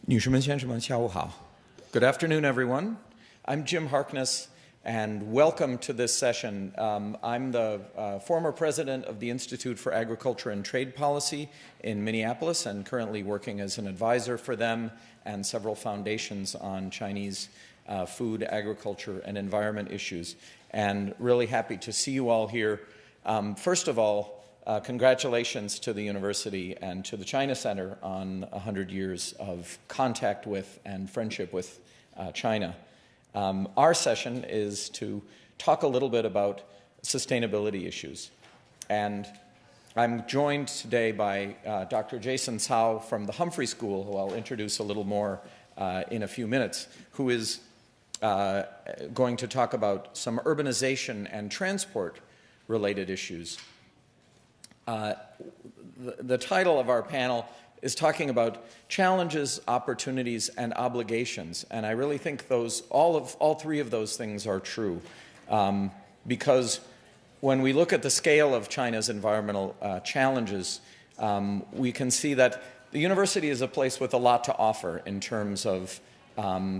女士们、先生们，下午好. Good afternoon, everyone. I'm Jim Harkness, and welcome to this session. I'm the former president of the Institute for Agriculture and Trade Policy in Minneapolis, and currently working as an advisor for them and several foundations on Chinese food, agriculture, and environment issues. And really happy to see you all here. First of all, congratulations to the university and to the China Center on 100 years of contact with and friendship with China. Our session is to talk a little bit about sustainability issues. And I'm joined today by Dr. Jason Cao from the Humphrey School, who I'll introduce a little more in a few minutes, who is going to talk about some urbanization and transport-related issues. The title of our panel is talking about challenges, opportunities, and obligations. And I really think all three of those things are true. Because when we look at the scale of China's environmental challenges, we can see that the university is a place with a lot to offer in terms of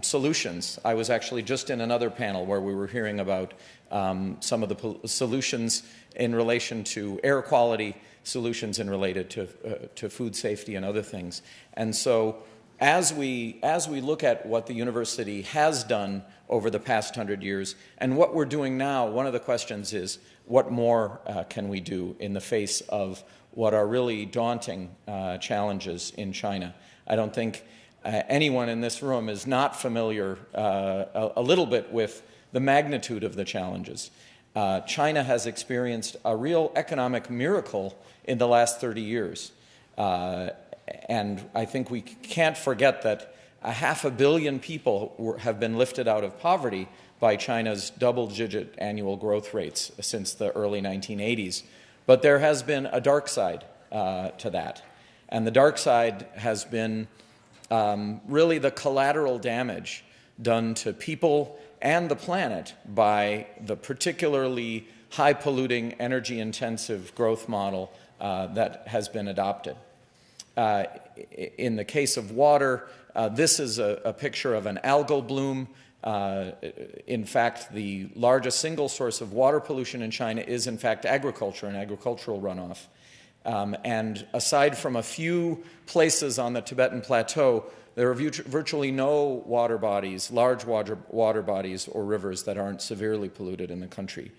solutions. I was actually just in another panel where we were hearing about some of the solutions in relation to air quality, solutions in related to food safety and other things. And so as we look at what the university has done over the past 100 years and what we're doing now, one of the questions is, what more can we do in the face of what are really daunting challenges in China? I don't think anyone in this room is not familiar a little bit with the magnitude of the challenges. China has experienced a real economic miracle in the last 30 years. And I think we can't forget that 500 million people have been lifted out of poverty by China's double-digit annual growth rates since the early 1980s. But there has been a dark side to that. And the dark side has been really the collateral damage done to people and the planet by the particularly high-polluting, energy-intensive growth model that has been adopted. In the case of water, this is a picture of an algal bloom. In fact, the largest single source of water pollution in China is, in fact, agriculture and agricultural runoff. And aside from a few places on the Tibetan Plateau, there are virtually no water bodies, large water bodies or rivers that aren't severely polluted in the country.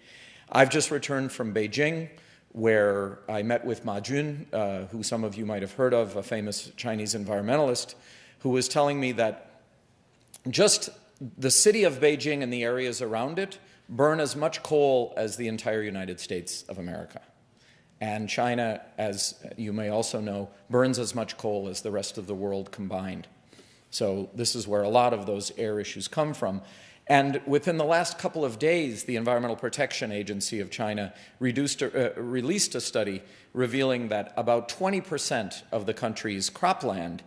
I've just returned from Beijing, where I met with Ma Jun, who some of you might have heard of, a famous Chinese environmentalist, who was telling me that just the city of Beijing and the areas around it burn as much coal as the entire United States of America. And China, as you may also know, burns as much coal as the rest of the world combined. So this is where a lot of those air issues come from. And within the last couple of days, the Environmental Protection Agency of China released a study revealing that about 20% of the country's cropland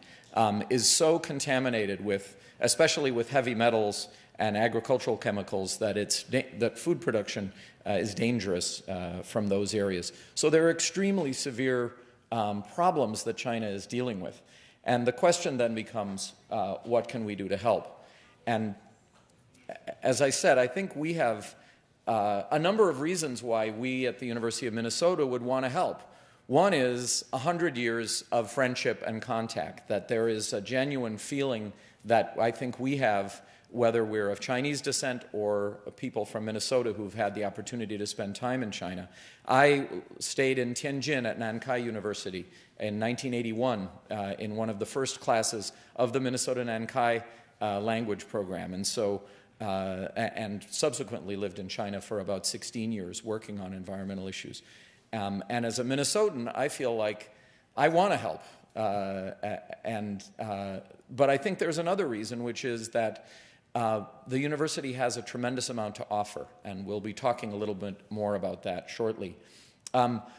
is so contaminated with, especially with heavy metals and agricultural chemicals, that food production is dangerous from those areas. So there are extremely severe problems that China is dealing with. And the question then becomes, what can we do to help? And as I said, I think we have a number of reasons why we at the University of Minnesota would want to help. One is 100 years of friendship and contact, that there is a genuine feeling that I think we have, whether we're of Chinese descent or people from Minnesota who've had the opportunity to spend time in China. I stayed in Tianjin at Nankai University in 1981 in one of the first classes of the Minnesota Nankai language program, and subsequently lived in China for about 16 years working on environmental issues. And as a Minnesotan, I feel like I want to help. But I think there's another reason, which is that the university has a tremendous amount to offer, and we'll be talking a little bit more about that shortly.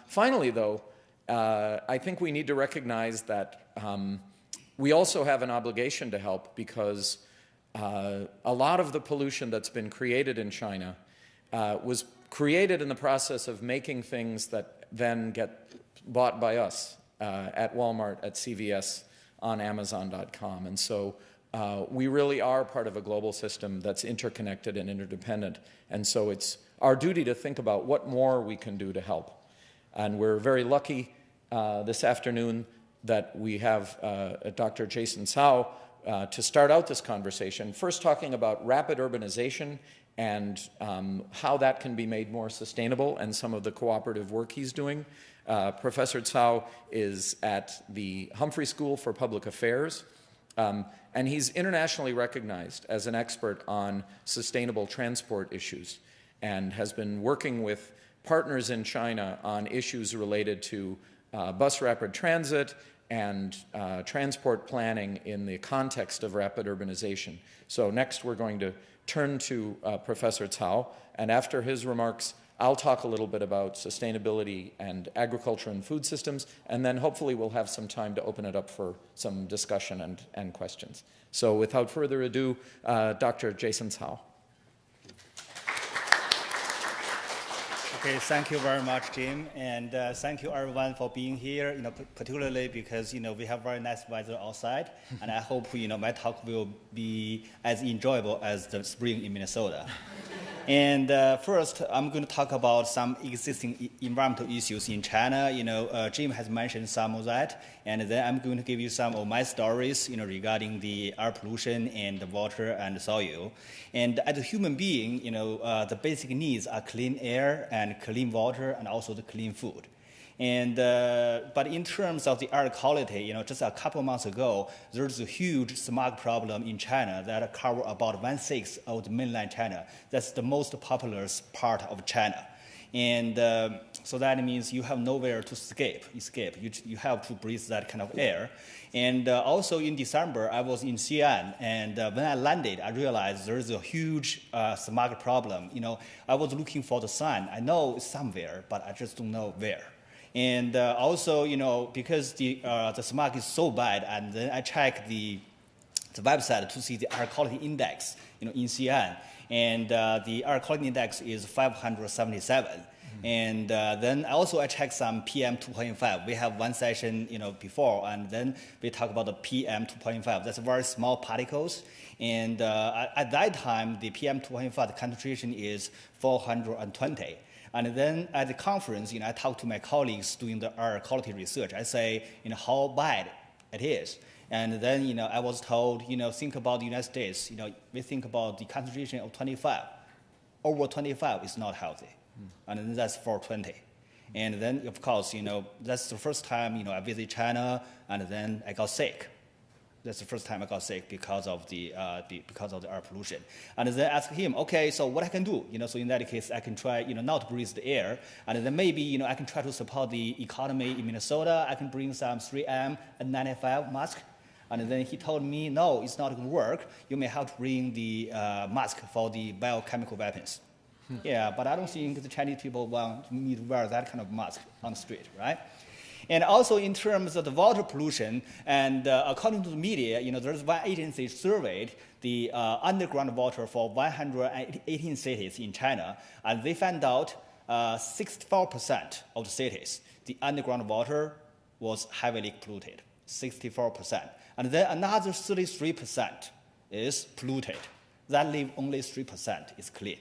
Finally, though, I think we need to recognize that we also have an obligation to help, because a lot of the pollution that's been created in China was created in the process of making things that then get bought by us at Walmart, at CVS, on Amazon.com. And so we really are part of a global system that's interconnected and interdependent. And so it's our duty to think about what more we can do to help. And we're very lucky this afternoon that we have Dr. Jason Cao to start out this conversation, first talking about rapid urbanization and how that can be made more sustainable and some of the cooperative work he's doing. Professor Cao is at the Humphrey School for Public Affairs, and he's internationally recognized as an expert on sustainable transport issues and has been working with partners in China on issues related to bus rapid transit and transport planning in the context of rapid urbanization. So next we're going to turn to Professor Cao, and after his remarks, I'll talk a little bit about sustainability and agriculture and food systems, and then hopefully we'll have some time to open it up for some discussion and questions. So without further ado, Dr. Jason Cao. Okay, thank you very much, Jim, and thank you everyone for being here. Particularly because we have very nice weather outside, and I hope my talk will be as enjoyable as the spring in Minnesota. And first, I'm going to talk about some existing environmental issues in China. Jim has mentioned some of that, and then I'm going to give you some of my stories, regarding the air pollution and the water and the soil. And as a human being, the basic needs are clean air and clean water and also the clean food. And but in terms of the air quality, just a couple months ago, there's a huge smog problem in China that covers about 1/6 of the mainland China. That's the most populous part of China. And so that means you have nowhere to escape. You have to breathe that kind of air. And also in December, I was in Xi'an, and when I landed, I realized there's a huge smog problem. I was looking for the sun. I know it's somewhere, but I just don't know where. And also, because the smog is so bad, and then I checked the website to see the air quality index, in Xi'an, and the air quality index is 577. Mm-hmm. And then also I checked some PM 2.5. We have one session, before, and then we talk about the PM 2.5. That's very small particles. And at that time, the PM 2.5 the concentration is 420. And then at the conference, I talked to my colleagues doing the air quality research. I say, how bad it is. And then, I was told, think about the United States. We think about the concentration of 25. Over 25 is not healthy. And then that's 420. And then, of course, that's the first time, I visited China, and then I got sick. That's the first time I got sick because of the air pollution. And then I asked him, okay, so what I can do? So in that case, I can try, not to breathe the air. And then maybe, I can try to support the economy in Minnesota. I can bring some 3M and 95 mask. And then he told me, no, it's not going to work. You may have to bring the mask for the biochemical weapons. Yeah, but I don't think the Chinese people want me to wear that kind of mask on the street, right? And also in terms of the water pollution, and according to the media, there's one agency surveyed the underground water for 118 cities in China, and they found out 64% of the cities, the underground water was heavily polluted, 64%. And then another 33% is polluted. That leaves only 3% is clean.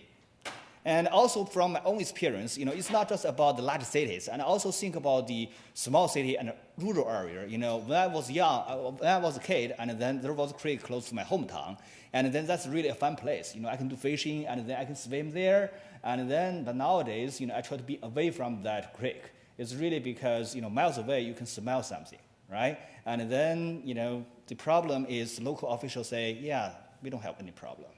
And also from my own experience, it's not just about the large cities. And I also think about the small city and rural area. When I was young, when I was a kid, and then there was a creek close to my hometown. And then that's really a fun place. I can do fishing, and then I can swim there. But nowadays, I try to be away from that creek. It's really because, miles away, you can smell something, right? And then, the problem is local officials say, yeah, we don't have any problem.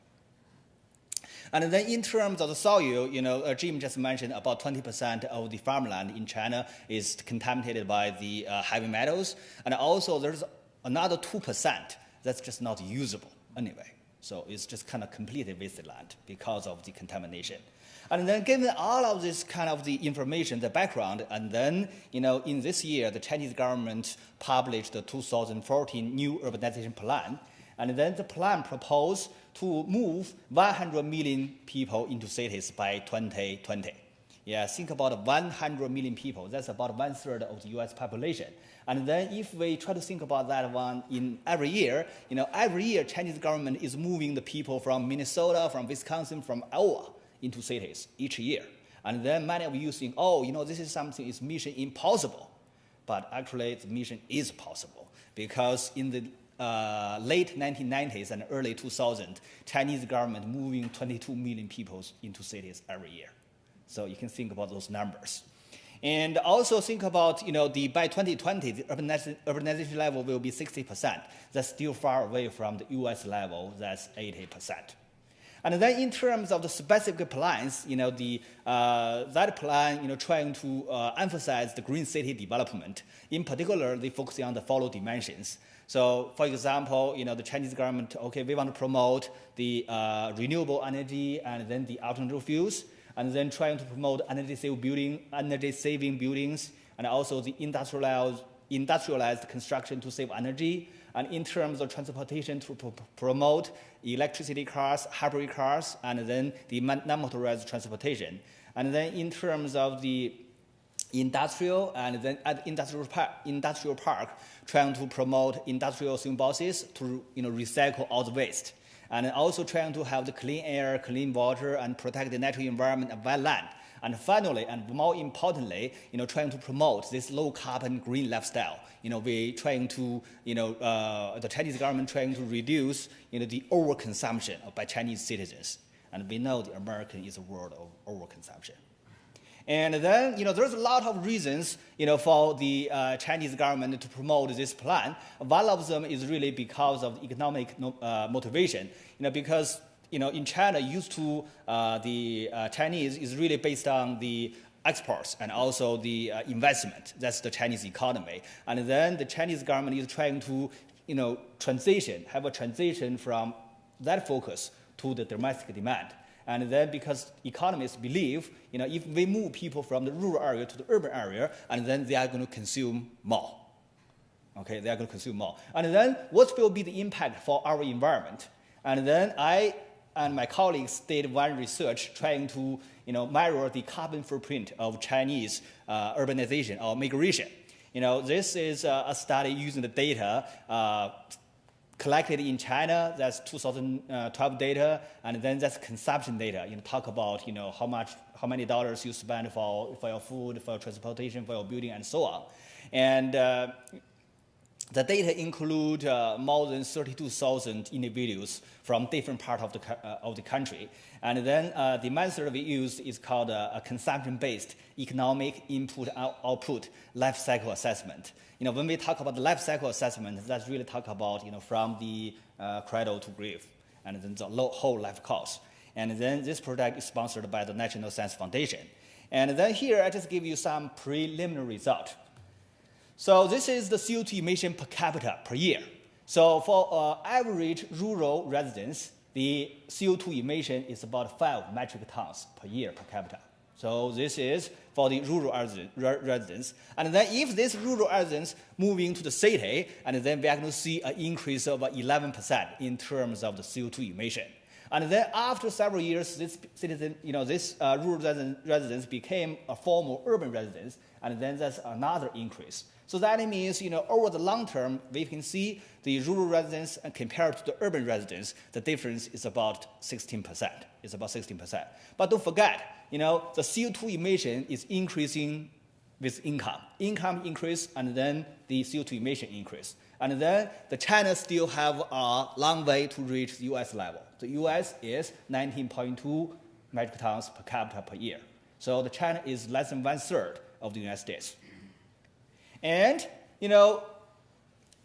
And then in terms of the soil, Jim just mentioned about 20% of the farmland in China is contaminated by the heavy metals. And also there's another 2% that's just not usable anyway. So it's just kind of completely wasted land because of the contamination. And then given all of this kind of the information, the background, and then, in this year, the Chinese government published the 2014 New Urbanization Plan. And then the plan proposed to move 100 million people into cities by 2020. Yeah, think about 100 million people. That's about 1/3 of the U.S. population. And then if we try to think about that one in every year, every year Chinese government is moving the people from Minnesota, from Wisconsin, from Iowa into cities each year. And then many of you think, this is something, it's mission impossible. But actually, the mission is possible because in the late 1990s and early 2000s, Chinese government moving 22 million people into cities every year. So you can think about those numbers. And also think about, by 2020, the urbanization level will be 60%. That's still far away from the US level, that's 80%. And then in terms of the specific plans, that plan, trying to emphasize the green city development. In particular, they focus on the following dimensions. So, for example, the Chinese government, we want to promote the renewable energy and then the alternative fuels, and then trying to promote energy-saving buildings, and also the industrialized construction to save energy. And in terms of transportation, to promote electricity cars, hybrid cars, and then the non-motorized transportation. And then in terms of the industrial, and then at industrial park, trying to promote industrial symbiosis to recycle all the waste. And also trying to have the clean air, clean water, and protect the natural environment and wetland. And finally, and more importantly, trying to promote this low-carbon green lifestyle. We trying to, the Chinese government trying to reduce, the overconsumption by Chinese citizens. And we know the American is a world of overconsumption. And then, there's a lot of reasons, for the Chinese government to promote this plan. One of them is really because of economic motivation, because, in China, used to the Chinese is really based on the exports and also the investment. That's the Chinese economy. And then the Chinese government is trying to, have a transition from that focus to the domestic demand. And then because economists believe, if we move people from the rural area to the urban area, and then they are going to consume more. Okay, they are going to consume more. And then what will be the impact for our environment? And then I and my colleagues did one research trying to, measure the carbon footprint of Chinese urbanization or migration. This is a study using the data collected in China. That's 2012 data, and then that's consumption data. Talk about how many dollars you spend for your food, for your transportation, for your building, and so on. And the data include more than 32,000 individuals from different parts of the country. And then the method we use is called a consumption-based economic input-output life cycle assessment. When we talk about the life cycle assessment, that's really talk about from the cradle to grave, and then the whole life course. And then this project is sponsored by the National Science Foundation. And then here I just give you some preliminary result. So this is the CO2 emission per capita per year. So for average rural residents, the CO2 emission is about 5 metric tons per year per capita. So this is for the rural residents. And then if these rural residents moving to the city, and then we are going to see an increase of 11% in terms of the CO2 emission. And then after several years, this rural residents became a former urban residents, and then that's another increase. So that means, over the long term, we can see the rural residents compared to the urban residents, the difference is about 16%. It's about 16%. But don't forget, the CO2 emission is increasing with income. Income increase, and then the CO2 emission increase. And then the China still have a long way to reach the US level. The US is 19.2 metric tons per capita per year. So the China is less than 1/3 of the United States. And,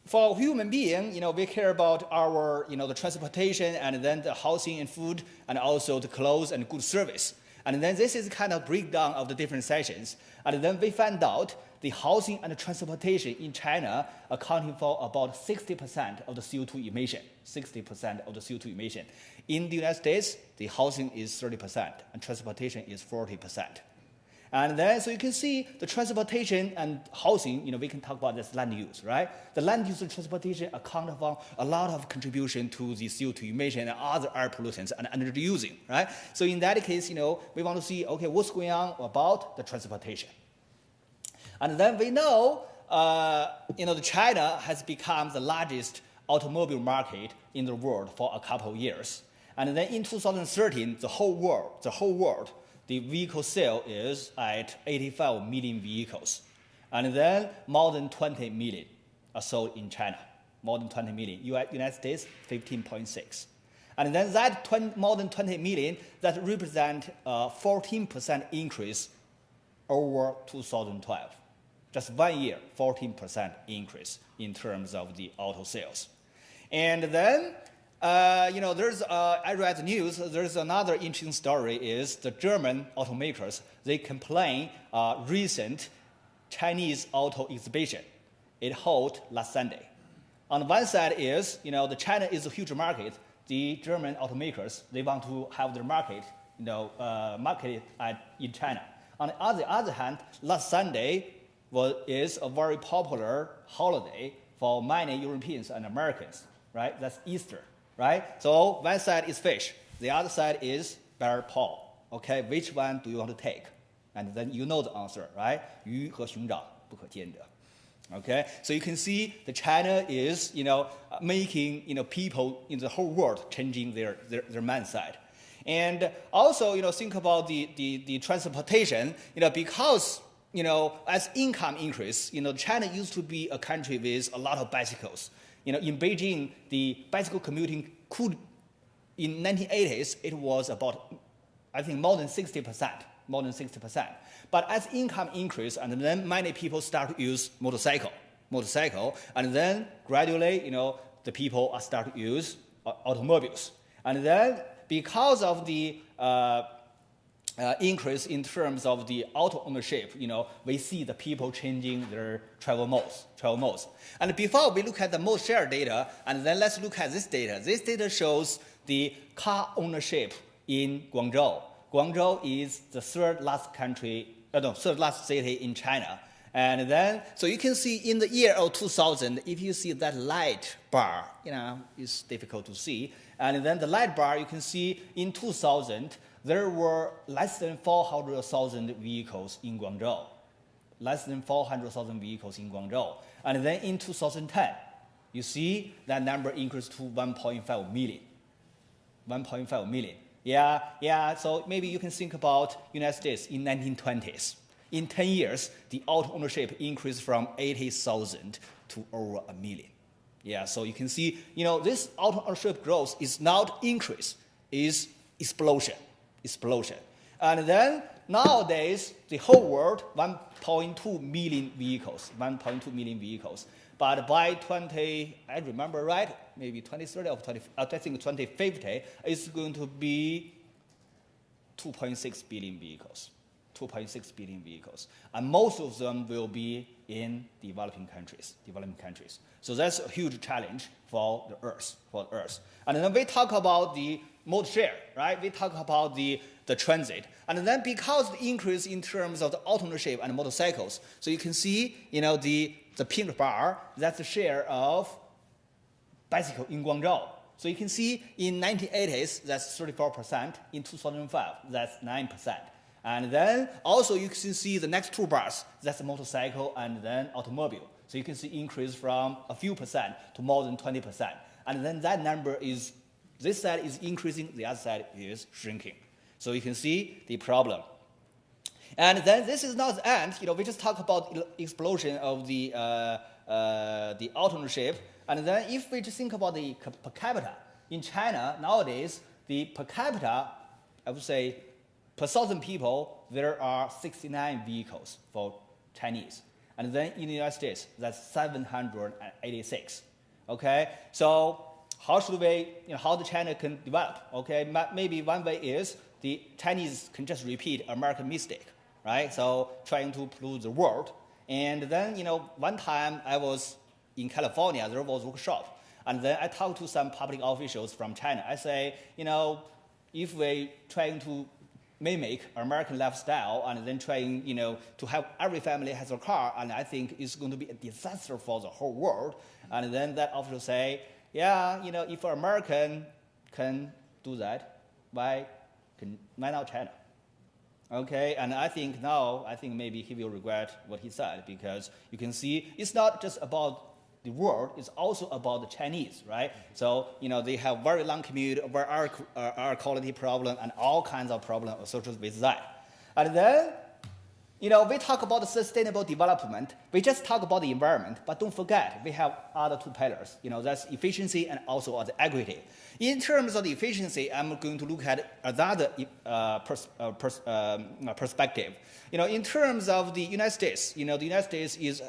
for human being, we care about our, the transportation, and then the housing and food, and also the clothes and good service. And then this is kind of breakdown of the different sessions. And then we found out the housing and the transportation in China accounting for about 60% of the CO2 emission. 60% of the CO2 emission. In the United States, the housing is 30%, and transportation is 40%. And then, so you can see the transportation and housing, we can talk about this land use, right? The land use and transportation account for a lot of contribution to the CO2 emission and other air pollutants and energy using, right? So in that case, we want to see, okay, what's going on about the transportation. And then we know, China has become the largest automobile market in the world for a couple of years. And then in 2013, the whole world, the vehicle sale is at 85 million vehicles. And then more than 20 million are sold in China, more than 20 million. United States, 15.6. And then that more than 20 million, that represent a 14% increase over 2012. Just 1 year, 14% increase in terms of the auto sales. And then, there's, I read the news, there's another interesting story is the German automakers, they complain recent Chinese auto exhibition. It held last Sunday. On one side is, the China is a huge market. The German automakers, they want to have their market, marketed in China. On the other hand, last Sunday is a very popular holiday for many Europeans and Americans, right? That's Easter, right? So one side is fish, the other side is bear paw. Okay, which one do you want to take? And then you know the answer, right? 鱼和熊掌不可兼得. Okay, so you can see that China is, making, people in the whole world changing their mindset. And also, think about the transportation, because, as income increase, China used to be a country with a lot of bicycles. In Beijing, the bicycle commuting could, in 1980s, it was about, I think, more than 60%. But as income increase, and then many people start to use motorcycle, and then gradually, the people are start to use automobiles. And then because of the increase in terms of the auto ownership, we see the people changing their travel modes. And before we look at the mode share data, and then let's look at this data. This data shows the car ownership in Guangzhou. Guangzhou is the third last city in China. And then, so you can see in the year of 2000, if you see that light bar, it's difficult to see. And then the light bar, you can see in 2000, there were less than 400,000 vehicles in Guangzhou. And then in 2010, you see that number increased to 1.5 million. 1.5 million. Yeah, so maybe you can think about United States in 1920s. In 10 years, the auto ownership increased from 80,000 to over 1 million. Yeah, so you can see, this auto ownership growth is not increase, is explosion. And then nowadays, the whole world, 1.2 million vehicles. But by I remember right, maybe 2030 or I think 2050, it's going to be 2.6 billion vehicles. And most of them will be in developing countries. So that's a huge challenge for the Earth. And then we talk about the mode share, right? We talk about the transit. And then because the increase in terms of the auto ownership and motorcycles, so you can see, the pink bar, that's the share of bicycle in Guangzhou. So you can see in 1980s, that's 34%. In 2005, that's 9%. And then also you can see the next two bars, that's the motorcycle and then automobile. So you can see increase from a few percent to more than 20%. And then that number is, this side is increasing, the other side is shrinking. So you can see the problem. And then this is not the end. We just talk about explosion of the auto ownership. And then if we just think about the per capita, in China nowadays, the per capita, I would say, per 1,000 people, there are 69 vehicles for Chinese. And then in the United States, that's 786. Okay, so how should we, how the China can develop? Okay, maybe one way is the Chinese can just repeat American mistake, right? So trying to pollute the world. And then, one time I was in California, there was a workshop. And then I talked to some public officials from China. I say, if we trying to mimic American lifestyle and then trying, to have every family has a car, and I think it's going to be a disaster for the whole world. And then that often say, yeah, if an American can do that, why not China? Okay, and I think maybe he will regret what he said, because you can see it's not just about the world, it's also about the Chinese, right? So, they have very long commute, very air quality problem, and all kinds of problems associated with that. And then, we talk about the sustainable development. We just talk about the environment, but don't forget, we have other two pillars. That's efficiency and also the equity. In terms of the efficiency, I'm going to look at another perspective. In terms of the United States, the United States is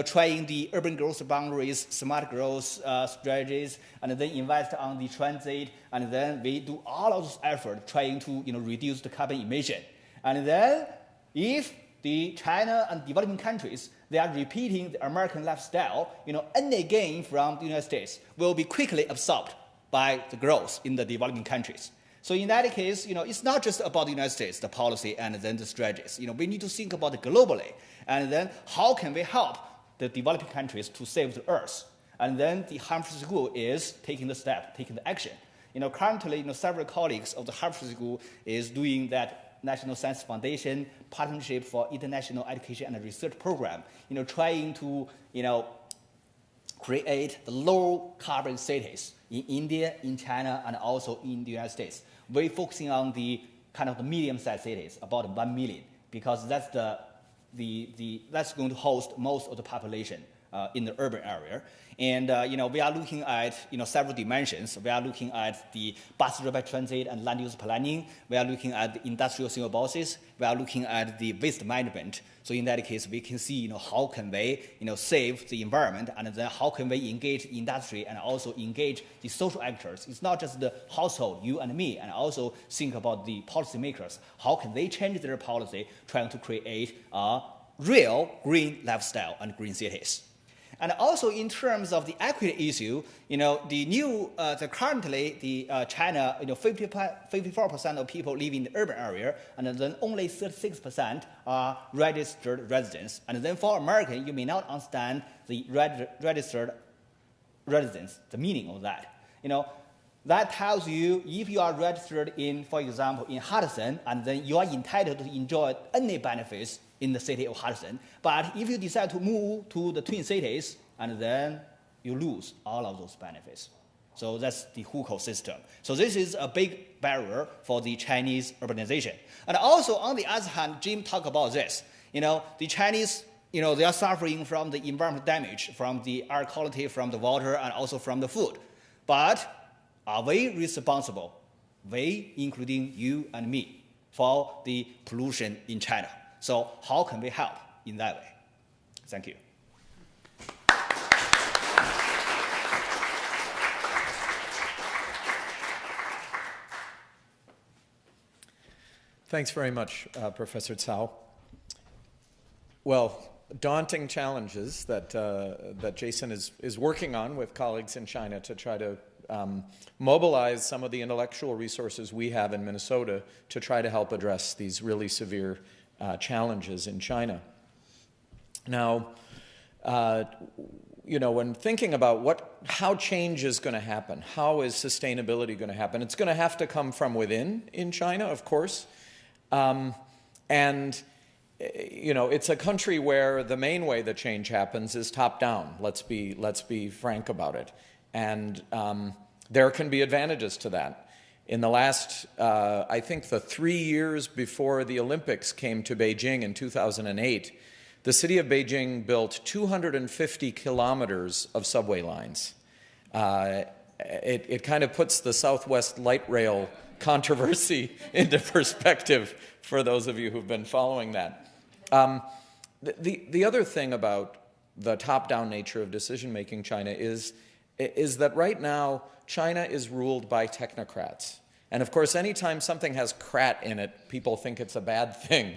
trying the urban growth boundaries, smart growth strategies, and then invest on the transit, and then we do all of those efforts trying to reduce the carbon emission. And then if the China and developing countries, they are repeating the American lifestyle, any gain from the United States will be quickly absorbed by the growth in the developing countries. So in that case, it's not just about the United States, the policy and then the strategies. We need to think about it globally. And then how can we help the developing countries to save the earth? And then the Humphrey School is taking the step, taking the action. Currently, several colleagues of the Humphrey School is doing that National Science Foundation Partnership for International Education and Research Program, trying to, create the low carbon cities in India, in China, and also in the United States. We're focusing on the kind of the medium-sized cities, about 1 million, because that's that's going to host most of the population in the urban area. And we are looking at several dimensions. We are looking at the bus rapid transit and land use planning. We are looking at the industrial symbiosis. We are looking at the waste management. So in that case, we can see how can we save the environment, and then how can we engage industry and also engage the social actors. It's not just the household, you and me, and also think about the policymakers. How can they change their policy, trying to create a real green lifestyle and green cities? And also in terms of the equity issue, currently the China, 54% of people live in the urban area, and then only 36% are registered residents. And then for America, you may not understand the registered residents, the meaning of that. That tells you if you are registered in, for example, in Hudson, and then you are entitled to enjoy any benefits in the city of Hudson. But if you decide to move to the Twin Cities, and then you lose all of those benefits. So that's the hukou system. So this is a big barrier for the Chinese urbanization. And also, on the other hand, Jim talked about this. The Chinese, they are suffering from the environmental damage, from the air quality, from the water, and also from the food. But are we responsible, we, including you and me, for the pollution in China? So how can we help in that way? Thank you. Thanks very much, Professor Cao. Well, daunting challenges that Jason is working on with colleagues in China to try to mobilize some of the intellectual resources we have in Minnesota to try to help address these really severe challenges in China. Now, when thinking about how change is going to happen, how is sustainability going to happen, it's going to have to come from within in China, of course. It's a country where the main way that change happens is top down. Let's be frank about it. And there can be advantages to that. In the last, I think the 3 years before the Olympics came to Beijing in 2008, the city of Beijing built 250 kilometers of subway lines. It kind of puts the Southwest Light Rail controversy into perspective for those of you who've been following that. The other thing about the top-down nature of decision-making China is that right now China is ruled by technocrats. And of course, anytime something has "crat" in it, people think it's a bad thing.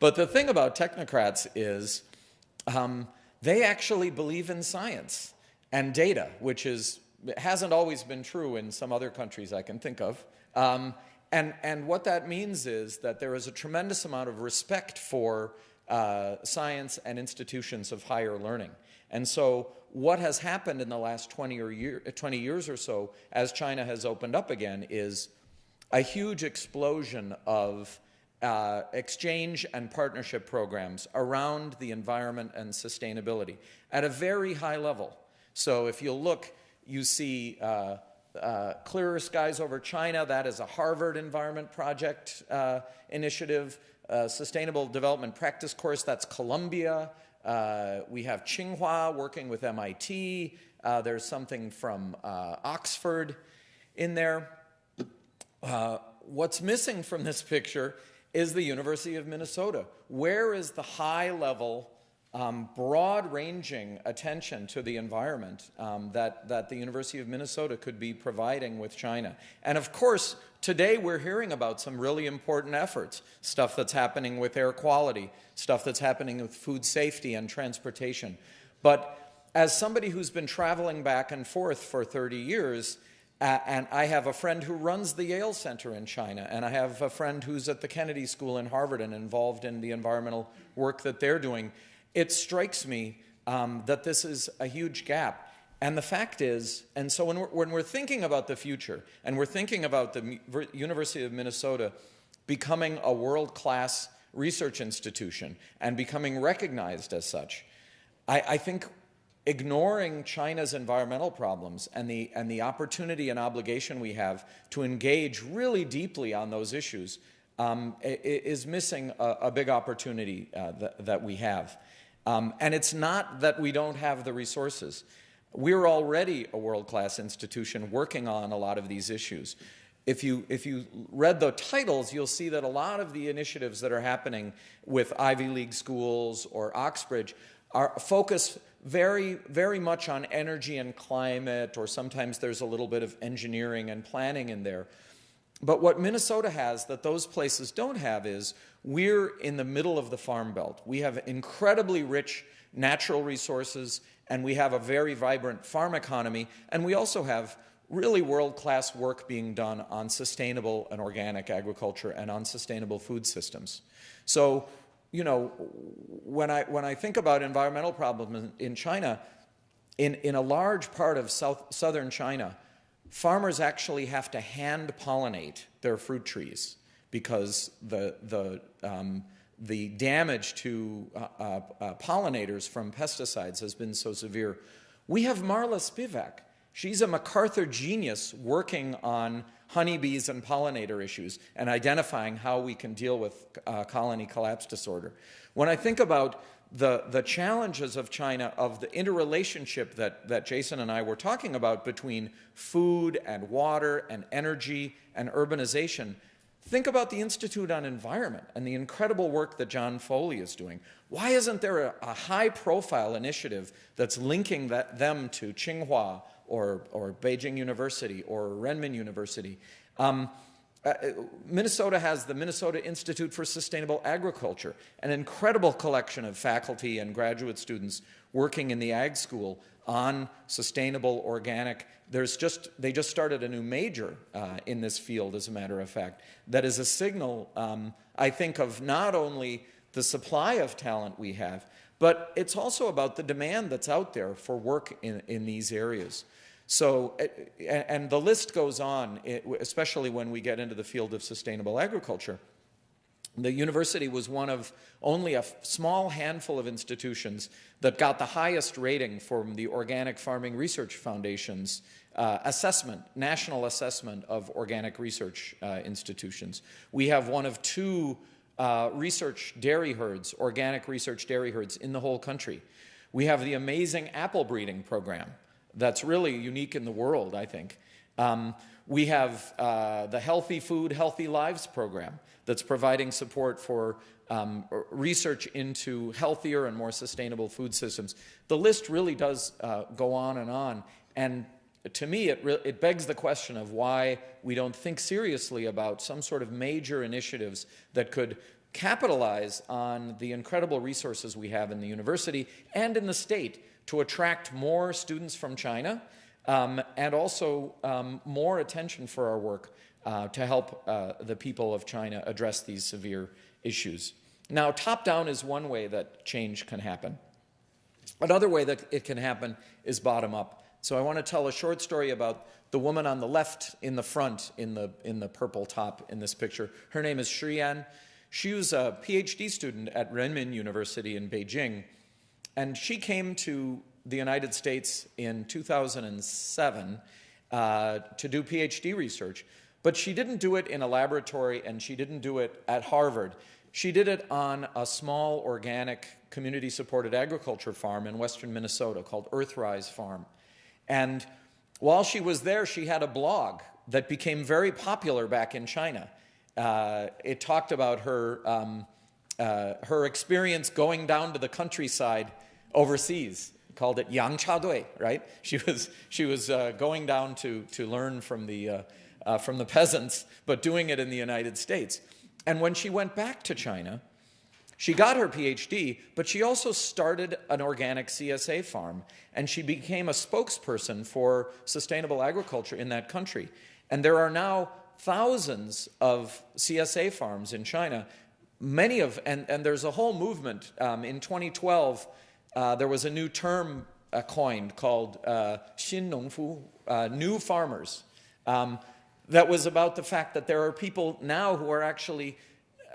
But the thing about technocrats is they actually believe in science and data, which hasn't always been true in some other countries I can think of. And what that means is that there is a tremendous amount of respect for science and institutions of higher learning. And so what has happened in the last 20 years or so, as China has opened up again, is a huge explosion of exchange and partnership programs around the environment and sustainability at a very high level. So if you look, you see Clearer Skies Over China. That is a Harvard Environment Project initiative. Sustainable Development Practice Course, that's Columbia. We have Tsinghua working with MIT. There's something from Oxford in there. What's missing from this picture is the University of Minnesota. Where is the high-level, broad-ranging attention to the environment that the University of Minnesota could be providing with China? And of course, today we're hearing about some really important efforts, stuff that's happening with air quality, stuff that's happening with food safety and transportation. But as somebody who's been traveling back and forth for 30 years, and I have a friend who runs the Yale Center in China, and I have a friend who's at the Kennedy School in Harvard and involved in the environmental work that they're doing, it strikes me that this is a huge gap. And the fact is, and so when we're thinking about the future, and we're thinking about the University of Minnesota becoming a world-class research institution and becoming recognized as such, I think ignoring China's environmental problems and the opportunity and obligation we have to engage really deeply on those issues is missing a big opportunity that we have. And it's not that we don't have the resources. We're already a world-class institution working on a lot of these issues. If you read the titles, you'll see that a lot of the initiatives that are happening with Ivy League schools or Oxbridge are focused very, very much on energy and climate, or sometimes there's a little bit of engineering and planning in there. But what Minnesota has that those places don't have is we're in the middle of the Farm Belt. We have incredibly rich natural resources, and we have a very vibrant farm economy, and we also have really world-class work being done on sustainable and organic agriculture and on sustainable food systems. So, you know, when I think about environmental problems in China, in a large part of southern China, farmers actually have to hand pollinate their fruit trees because the damage to pollinators from pesticides has been so severe. We have Marla Spivak. She's a MacArthur genius working on honeybees and pollinator issues and identifying how we can deal with colony collapse disorder. When I think about the challenges of China, of the interrelationship that Jason and I were talking about between food and water and energy and urbanization, think about the Institute on Environment and the incredible work that John Foley is doing. Why isn't there a high-profile initiative that's linking them to Tsinghua or Beijing University or Renmin University? Minnesota has the Minnesota Institute for Sustainable Agriculture, an incredible collection of faculty and graduate students working in the ag school on sustainable, organic. They just started a new major in this field, as a matter of fact, that is a signal, I think, of not only the supply of talent we have, but it's also about the demand that's out there for work in these areas. So, and the list goes on, especially when we get into the field of sustainable agriculture. The university was one of only a small handful of institutions that got the highest rating from the Organic Farming Research Foundation's national assessment of organic research institutions. We have one of two research dairy herds, organic research dairy herds in the whole country. We have the amazing apple breeding program that's really unique in the world, I think. We have the Healthy Food, Healthy Lives program that's providing support for research into healthier and more sustainable food systems. The list really does go on. And to me, it begs the question of why we don't think seriously about some sort of major initiatives that could capitalize on the incredible resources we have in the university and in the state to attract more students from China and also more attention for our work to help the people of China address these severe issues. Now, top-down is one way that change can happen. Another way that it can happen is bottom-up. So I want to tell a short story about the woman on the left in the front in the purple top in this picture. Her name is Shiyan. She was a Ph.D. student at Renmin University in Beijing, and she came to the United States in 2007 to do Ph.D. research. But she didn't do it in a laboratory, and she didn't do it at Harvard. She did it on a small organic community-supported agriculture farm in western Minnesota called Earthrise Farm. And while she was there, she had a blog that became very popular back in China. It talked about her experience going down to the countryside overseas. Called it Yang Cha Dui, right? She was going down to learn from the peasants, but doing it in the United States. And when she went back to China, she got her PhD, but she also started an organic CSA farm, and she became a spokesperson for sustainable agriculture in that country. And there are now thousands of CSA farms in China, and there's a whole movement. In 2012, there was a new term coined called 新农夫, new farmers. That was about the fact that there are people now who are actually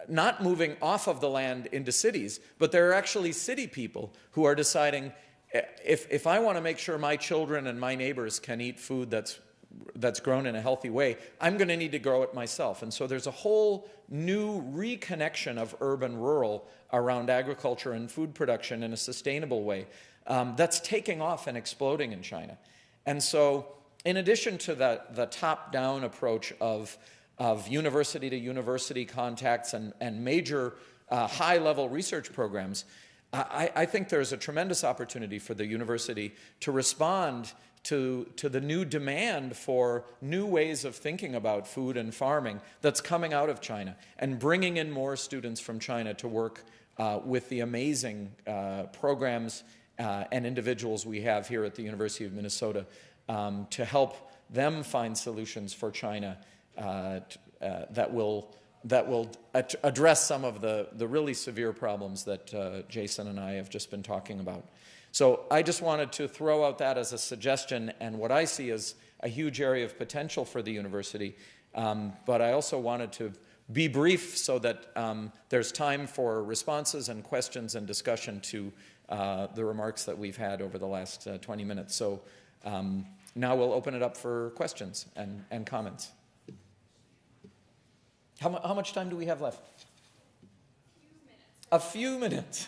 not moving off of the land into cities, but there are actually city people who are deciding, if I want to make sure my children and my neighbors can eat food that's grown in a healthy way, I'm going to need to grow it myself. And so there's a whole new reconnection of urban-rural around agriculture and food production in a sustainable way that's taking off and exploding in China. And so in addition to the top-down approach of university-to-university contacts and major high-level research programs, I think there's a tremendous opportunity for the university to respond to the new demand for new ways of thinking about food and farming that's coming out of China, and bringing in more students from China to work with the amazing programs and individuals we have here at the University of Minnesota to help them find solutions for China that will address some of the really severe problems that Jason and I have just been talking about. So I just wanted to throw out that as a suggestion and what I see as a huge area of potential for the university. But I also wanted to be brief so that there's time for responses and questions and discussion to the remarks that we've had over the last 20 minutes. So now we'll open it up for questions and comments. How much time do we have left? A few minutes.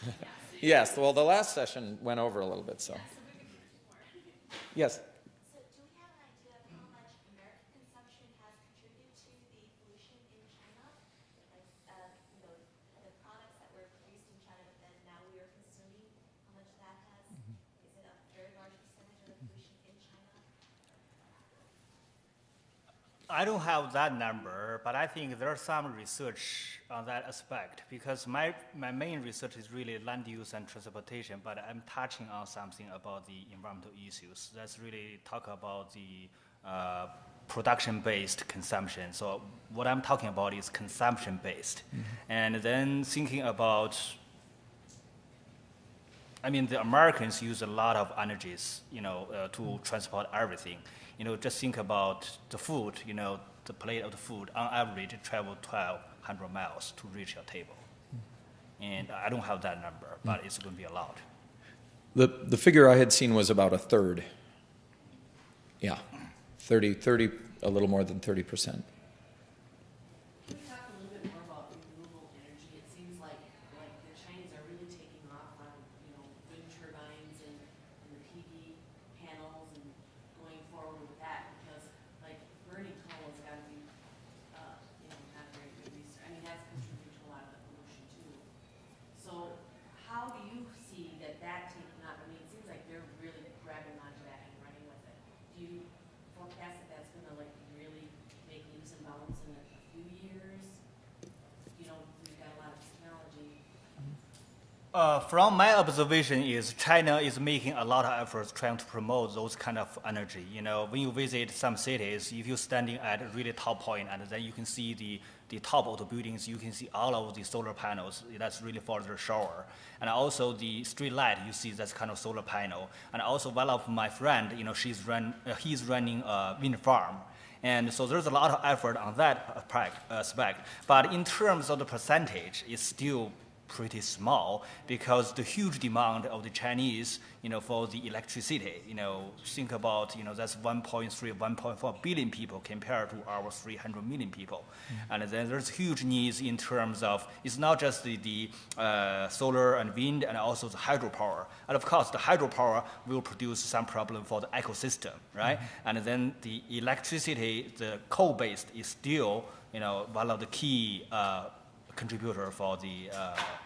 Yes, well, the last session went over a little bit, so. Yes? So do we have an idea of how much American consumption has contributed to the pollution in China? Like, the products that were produced in China, but then now we are consuming, how much that has? Is it a very large percentage of the pollution in China? I don't have that number, but I think there's some research on that aspect, because my main research is really land use and transportation, but I'm touching on something about the environmental issues. That's really talk about the production-based consumption. So what I'm talking about is consumption-based. Mm-hmm. And then thinking about, the Americans use a lot of energies, to transport everything. Just think about the food, the plate of the food, on average, travel 1,200 miles to reach your table. And I don't have that number, but it's going to be a lot. The figure I had seen was about a third. Yeah, 30, a little more than 30%. Can you talk a little bit more about renewable energy? It seems like the Chinese are really taking off on, wind turbines and the PV panels and going forward with that, because burning coal has got to be, not very good research. That's contributing to a lot of the pollution too. So how do you see that taking off? It seems like they're really grabbing onto that and running with it. Do you forecast that that's going to really make leaps and From my observation is China is making a lot of efforts trying to promote those kind of energy. When you visit some cities, if you're standing at a really top point and then you can see the top of the buildings, you can see all of the solar panels. That's really for the shower. And also the street light, you see that's kind of solar panel. And also one of my friend, he's running a wind farm. And so there's a lot of effort on that aspect. But in terms of the percentage, it's still pretty small because the huge demand of the Chinese, for the electricity, think about, that's 1.3, 1.4 billion people compared to our 300 million people. And then there's huge needs in terms of, it's not just the solar and wind and also the hydropower. And of course, the hydropower will produce some problem for the ecosystem, right? And then the electricity, the coal-based is still, one of the key contributor for the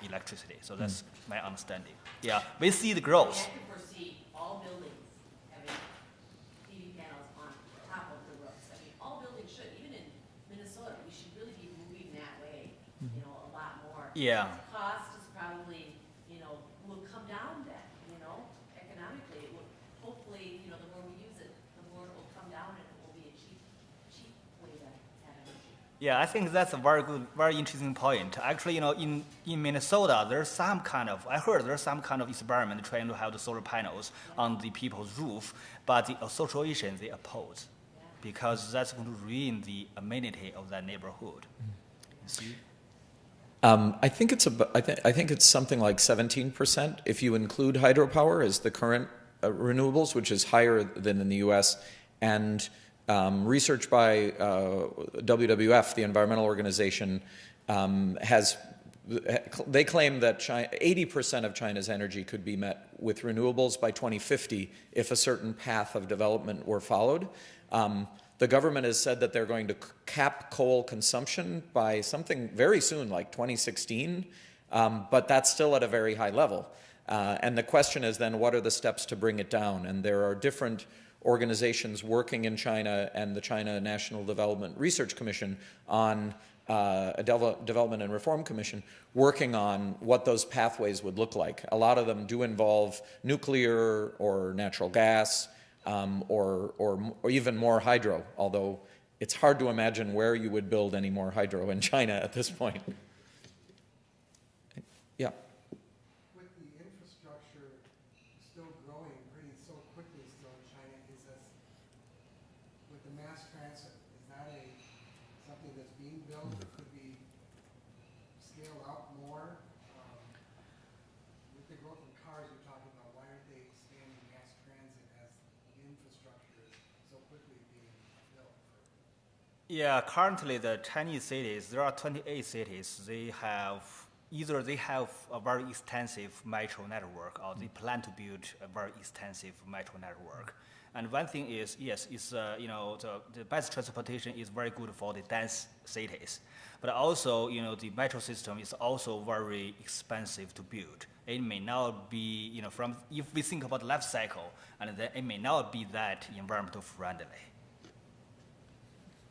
electricity. So that's my understanding. Yeah, we see the growth. I can foresee all buildings having PV panels on top of the roofs. I mean, all buildings should. Even in Minnesota, we should really be moving that way, a lot more. Yeah. The cost is probably, will come down then, economically. It will, hopefully, the more we use it, the more it will come down and it will be a cheap way to have energy. Yeah, I think that's a very good, very interesting point. Actually, in Minnesota, there's some kind of, I heard there's some kind of experiment trying to have the solar panels on the people's roof, but the association, they oppose because that's going to ruin the amenity of that neighborhood. You see? I think it's something like 17% if you include hydropower as the current renewables, which is higher than in the U.S. And research by WWF, the environmental organization, they claim that 80% of China's energy could be met with renewables by 2050 if a certain path of development were followed. The government has said that they're going to cap coal consumption by something very soon, like 2016, but that's still at a very high level. And the question is then, what are the steps to bring it down? And there are different organizations working in China and the China National Development Research Commission on a Development and Reform Commission working on what those pathways would look like. A lot of them do involve nuclear or natural gas or even more hydro, although it's hard to imagine where you would build any more hydro in China at this point. Yeah. With the infrastructure still growing so quickly still in China, with the mass transit, is that something that's being built that could be scaled out more? With the growth of cars you're talking about, why aren't they expanding mass transit as the infrastructure is so quickly being built? Yeah, currently the Chinese cities, there are 28 cities, either they have a very extensive metro network or they plan to build a very extensive metro network. And one thing is, yes, it's, the bus transportation is very good for the dense cities. But also, the metro system is also very expensive to build. It may not be, if we think about the life cycle, and then it may not be that environmental friendly.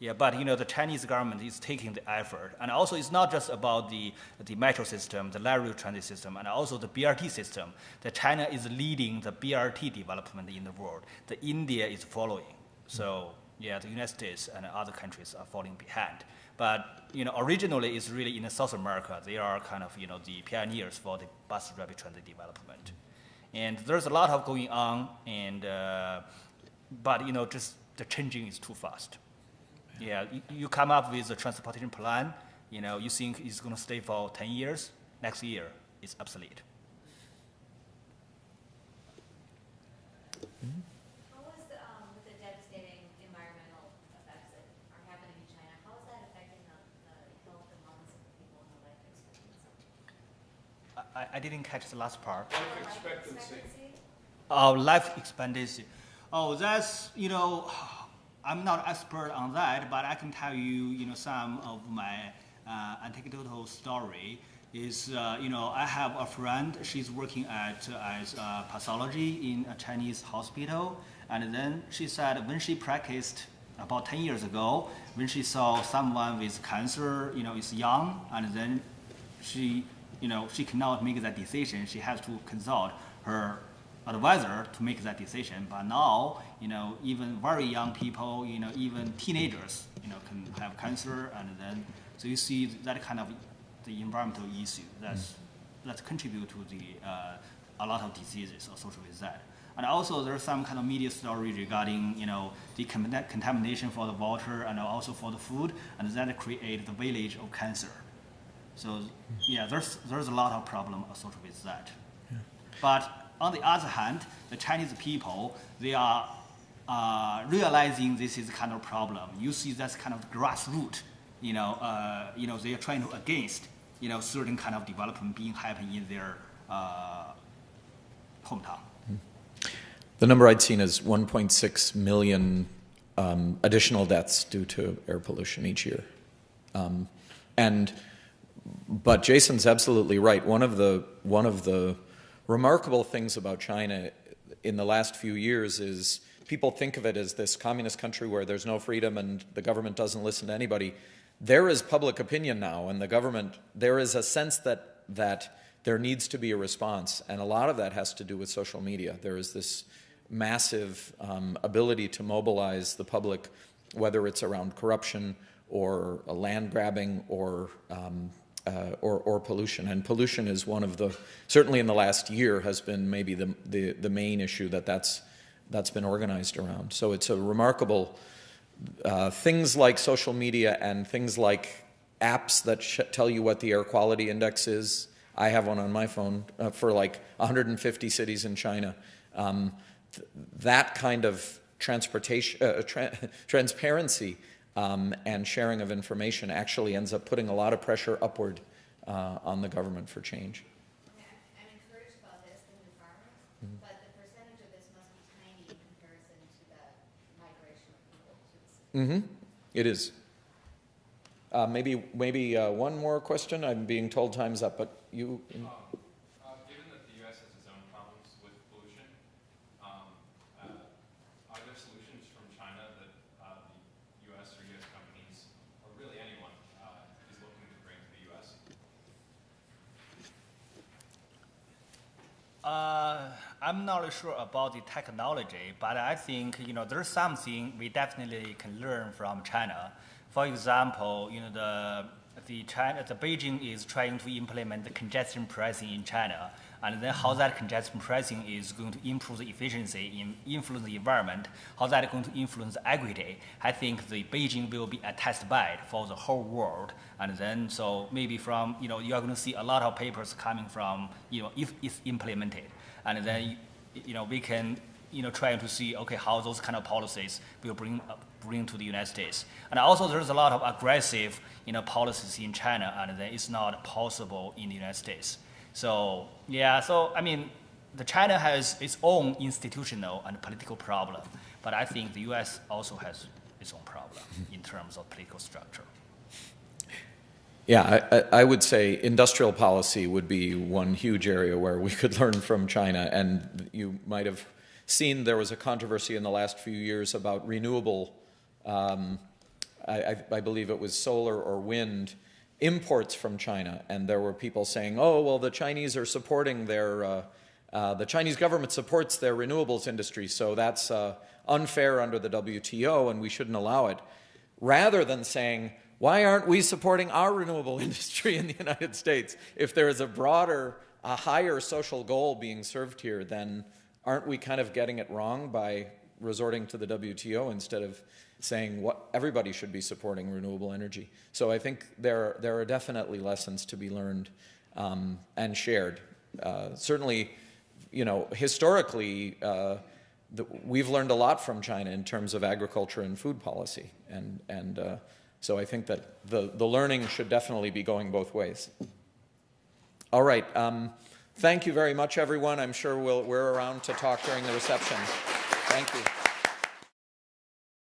Yeah, but the Chinese government is taking the effort, and also it's not just about the metro system, the light rail transit system, and also the BRT system. That China is leading the BRT development in the world. The India is following. So yeah, the United States and other countries are falling behind. But originally it's really in South America. They are kind of the pioneers for the bus rapid transit development, and there's a lot of going on. And but just the changing is too fast. Yeah, you come up with a transportation plan, you think it's going to stay for 10 years, next year it's obsolete. How is with the devastating environmental effects that are happening in China, how is that affecting the health and wellness of the people and the life expectancy? I didn't catch the last part. Life expectancy? Oh, life expectancy. Oh, that's, I'm not expert on that, but I can tell you, some of my anecdotal story is, I have a friend, she's working as pathology in a Chinese hospital, and then she said when she practiced about 10 years ago, when she saw someone with cancer, is young, and then she she cannot make that decision. She has to consult her advisor to make that decision. But now, even very young people, even teenagers, can have cancer, and then so you see that kind of the environmental issue that's contribute to the a lot of diseases associated with that. And also there's some kind of media story regarding the contamination for the water and also for the food, and that create the village of cancer. So yeah, there's a lot of problem associated with that. Yeah. But on the other hand, the Chinese people, they are realizing this is kind of problem. You see that's kind of grassroots. They are trying to against certain kind of development being happen in their hometown. The number I'd seen is 1.6 million additional deaths due to air pollution each year. But Jason's absolutely right. One of the remarkable things about China in the last few years is people think of it as this communist country where there's no freedom and the government doesn't listen to anybody. There is public opinion now, and the government, there is a sense that there needs to be a response, and a lot of that has to do with social media. There is this massive ability to mobilize the public, whether it's around corruption or land grabbing or pollution. And pollution is one of the, certainly in the last year, has been maybe the main issue that's been organized around. So it's a remarkable, things like social media and things like apps that tell you what the air quality index is. I have one on my phone for like 150 cities in China. That kind of transparency and sharing of information actually ends up putting a lot of pressure upward on the government for change. I'm encouraged about this, the new farmers, but the percentage of this must be tiny in comparison to the migration of people to the city. It is. Maybe one more question. I'm being told time's up, but you. Given that the U.S. has its own problems with pollution, are there solutions from China that the U.S. or U.S. companies, or really anyone, is looking to bring to the U.S.? I'm not really sure about the technology, but I think there's something we definitely can learn from China. For example, the Beijing is trying to implement the congestion pricing in China, and then how that congestion pricing is going to improve the efficiency, influence the environment, how that is going to influence equity. I think the Beijing will be a test bed for the whole world, and then so maybe from you are going to see a lot of papers coming from if it's implemented, and then we can trying to see how those kind of policies will bring to the United States. And also there's a lot of aggressive policies in China, and then it's not possible in the United States. So yeah, the China has its own institutional and political problem, but I think the U.S. also has its own problem in terms of political structure. Yeah, I would say industrial policy would be one huge area where we could learn from China, and you might have seen there was a controversy in the last few years about renewable, I believe it was solar or wind, imports from China. And there were people saying, oh, well, the Chinese are supporting the Chinese government supports their renewables industry, so that's unfair under the WTO and we shouldn't allow it. Rather than saying, why aren't we supporting our renewable industry in the United States? If there is a higher social goal being served here, then aren't we kind of getting it wrong by resorting to the WTO instead of saying what everybody should be supporting renewable energy? So I think there are definitely lessons to be learned and shared. Certainly, historically, we've learned a lot from China in terms of agriculture and food policy, and so I think that the learning should definitely be going both ways. All right. Thank you very much, everyone. I'm sure we're around to talk during the reception. Thank you.